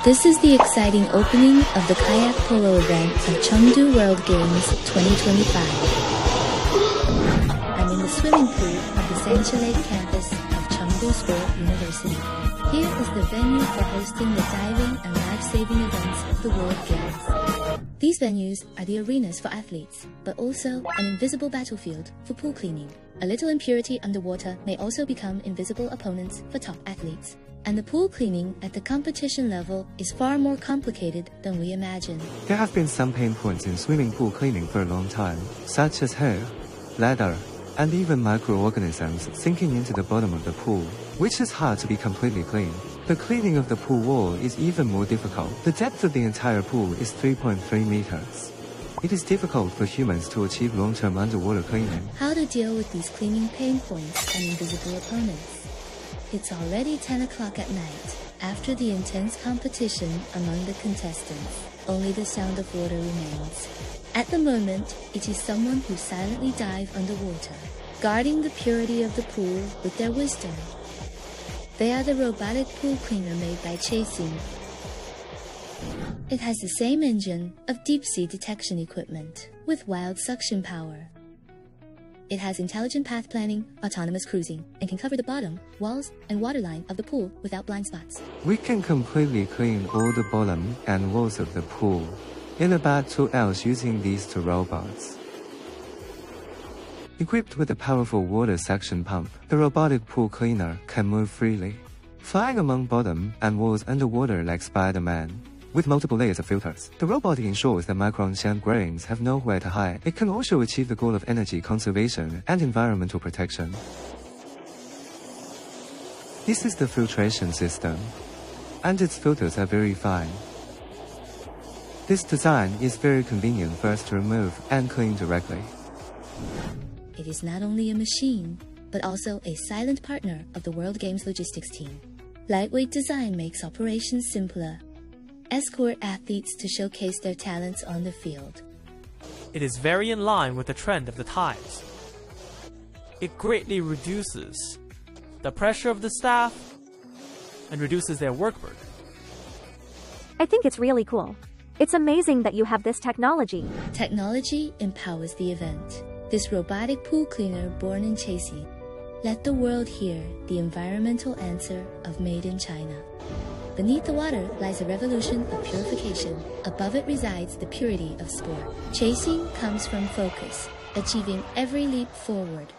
This is the exciting opening of the kayak polo event of Chengdu World Games 2025. I'm in the swimming pool of the Sanchilate campus of Chengdu Sport University. Here is the venue for hosting the diving and life-saving events of the World Games. These venues are the arenas for athletes, but also an invisible battlefield for pool cleaning. A little impurity underwater may also become invisible opponents for top athletes. And the pool cleaning at the competition level is far more complicated than we imagine. There have been some pain points in swimming pool cleaning for a long time, such as hair, leather, and even microorganisms sinking into the bottom of the pool, which is hard to be completely clean. The cleaning of the pool wall is even more difficult. The depth of the entire pool is 3.3 meters. It is difficult for humans to achieve long-term underwater cleaning. How to deal with these cleaning pain points and invisible opponents? It's already 10 o'clock at night. After the intense competition among the contestants, only the sound of water remains. At the moment, it is someone who silently dives underwater, guarding the purity of the pool with their wisdom. They are the robotic pool cleaner made by Chasing. It has the same engine of deep-sea detection equipment, with wild suction power. It has intelligent path planning, autonomous cruising, and can cover the bottom, walls, and waterline of the pool without blind spots. We can completely clean all the bottom and walls of the pool in about 2 hours using these two robots. Equipped with a powerful water suction pump, the robotic pool cleaner can move freely, flying among bottom and walls underwater like Spider-Man. With multiple layers of filters, the Robotic ensures that microns and grains have nowhere to hide. It can also achieve the goal of energy conservation and environmental protection. This is the filtration system, and its filters are very fine. This design is very convenient for us to remove and clean directly. It is not only a machine, but also a silent partner of the World Games logistics team. Lightweight design makes operations simpler. Escort athletes to showcase their talents on the field. It is very in line with the trend of the times. It greatly reduces the pressure of the staff and reduces their work burden. I think it's really cool. It's amazing that you have this technology. Technology empowers the event. This robotic pool cleaner born in Chasing. Let the world hear the environmental answer of Made in China. Beneath the water lies a revolution of purification. Above it resides the purity of sport. Chasing comes from focus, achieving every leap forward